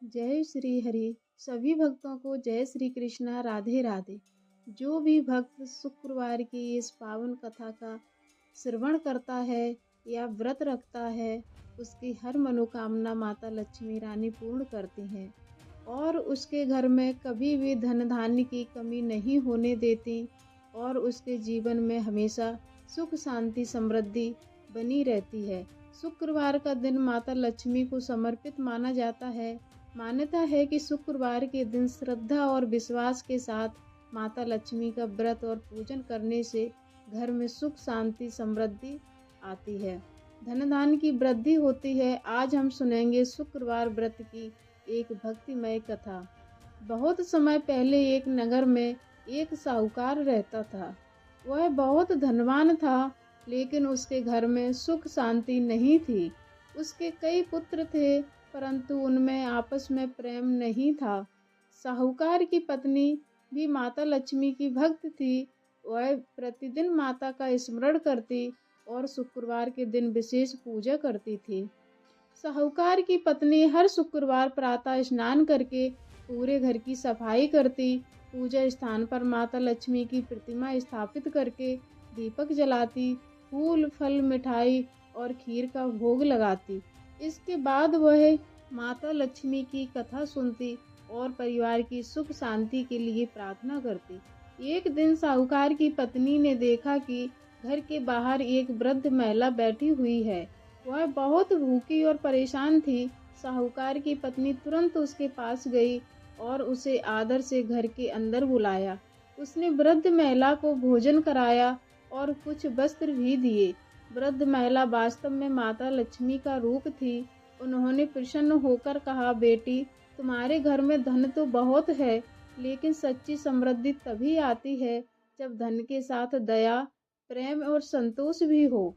जय श्री हरि। सभी भक्तों को जय श्री कृष्णा, राधे राधे। जो भी भक्त शुक्रवार की इस पावन कथा का श्रवण करता है या व्रत रखता है, उसकी हर मनोकामना माता लक्ष्मी रानी पूर्ण करती हैं और उसके घर में कभी भी धन धान्य की कमी नहीं होने देती और उसके जीवन में हमेशा सुख शांति समृद्धि बनी रहती है। शुक्रवार का दिन माता लक्ष्मी को समर्पित माना जाता है। मान्यता है कि शुक्रवार के दिन श्रद्धा और विश्वास के साथ माता लक्ष्मी का व्रत और पूजन करने से घर में सुख शांति समृद्धि आती है, धन धान्य की वृद्धि होती है। आज हम सुनेंगे शुक्रवार व्रत की एक भक्तिमय कथा। बहुत समय पहले एक नगर में एक साहूकार रहता था। वह बहुत धनवान था, लेकिन उसके घर में सुख शांति नहीं थी। उसके कई पुत्र थे, परंतु उनमें आपस में प्रेम नहीं था। साहूकार की पत्नी भी माता लक्ष्मी की भक्त थी। वह प्रतिदिन माता का स्मरण करती और शुक्रवार के दिन विशेष पूजा करती थी। साहूकार की पत्नी हर शुक्रवार प्रातः स्नान करके पूरे घर की सफाई करती, पूजा स्थान पर माता लक्ष्मी की प्रतिमा स्थापित करके दीपक जलाती, फूल फल मिठाई और खीर का भोग लगाती। इसके बाद वह माता लक्ष्मी की कथा सुनती और परिवार की सुख शांति के लिए प्रार्थना करती। एक दिन साहूकार की पत्नी ने देखा कि घर के बाहर एक वृद्ध महिला बैठी हुई है। वह बहुत भूखी और परेशान थी। साहूकार की पत्नी तुरंत उसके पास गई और उसे आदर से घर के अंदर बुलाया। उसने वृद्ध महिला को भोजन कराया और कुछ वस्त्र भी दिए। वृद्ध महिला वास्तव में माता लक्ष्मी का रूप थी। उन्होंने प्रसन्न होकर कहा, बेटी, तुम्हारे घर में धन तो बहुत है, लेकिन सच्ची समृद्धि तभी आती है जब धन के साथ दया, प्रेम और संतोष भी हो।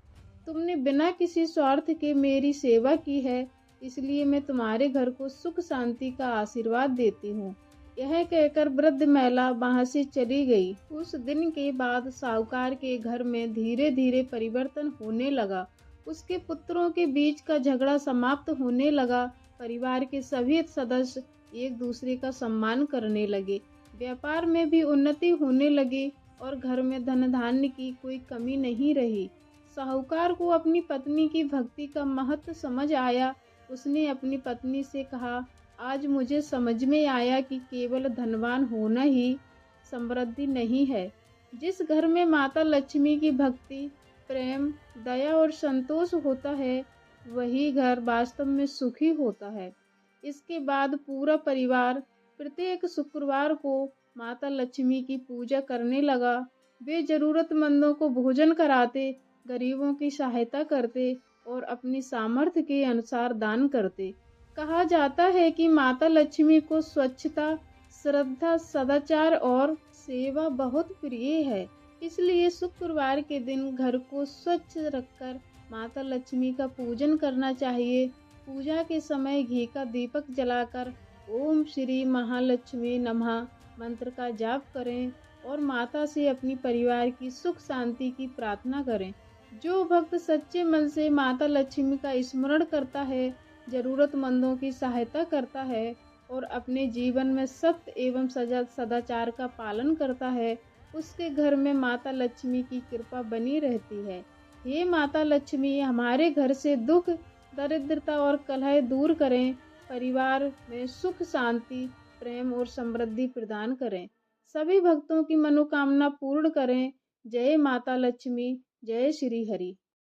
तुमने बिना किसी स्वार्थ के मेरी सेवा की है, इसलिए मैं तुम्हारे घर को सुख शांति का आशीर्वाद देती हूँ। यह कहकर वृद्ध महिला वहां से चली गई। कुछ दिन के बाद साहूकार के घर में धीरे धीरे परिवर्तन होने लगा। उसके पुत्रों के बीच का झगड़ा समाप्त होने लगा। परिवार के सभी सदस्य एक दूसरे का सम्मान करने लगे। व्यापार में भी उन्नति होने लगी और घर में धन धान्य की कोई कमी नहीं रही। साहूकार को अपनी पत्नी की भक्ति का महत्व समझ आया। उसने अपनी पत्नी से कहा, आज मुझे समझ में आया कि केवल धनवान होना ही समृद्धि नहीं है। जिस घर में माता लक्ष्मी की भक्ति, प्रेम, दया और संतोष होता है, वही घर वास्तव में सुखी होता है। इसके बाद पूरा परिवार प्रत्येक शुक्रवार को माता लक्ष्मी की पूजा करने लगा। वे जरूरतमंदों को भोजन कराते, गरीबों की सहायता करते और अपनी सामर्थ्य के अनुसार दान करते। कहा जाता है कि माता लक्ष्मी को स्वच्छता, श्रद्धा, सदाचार और सेवा बहुत प्रिय है। इसलिए शुक्रवार के दिन घर को स्वच्छ रखकर माता लक्ष्मी का पूजन करना चाहिए। पूजा के समय घी का दीपक जलाकर ओम श्री महालक्ष्मी नमः मंत्र का जाप करें और माता से अपनी परिवार की सुख शांति की प्रार्थना करें। जो भक्त सच्चे मन से माता लक्ष्मी का स्मरण करता है, जरूरतमंदों की सहायता करता है और अपने जीवन में सत्य एवं सदाचार का पालन करता है, उसके घर में माता लक्ष्मी की कृपा बनी रहती है। हे माता लक्ष्मी, हमारे घर से दुख, दरिद्रता और कलह दूर करें, परिवार में सुख शांति, प्रेम और समृद्धि प्रदान करें, सभी भक्तों की मनोकामना पूर्ण करें। जय माता लक्ष्मी, जय श्री हरि।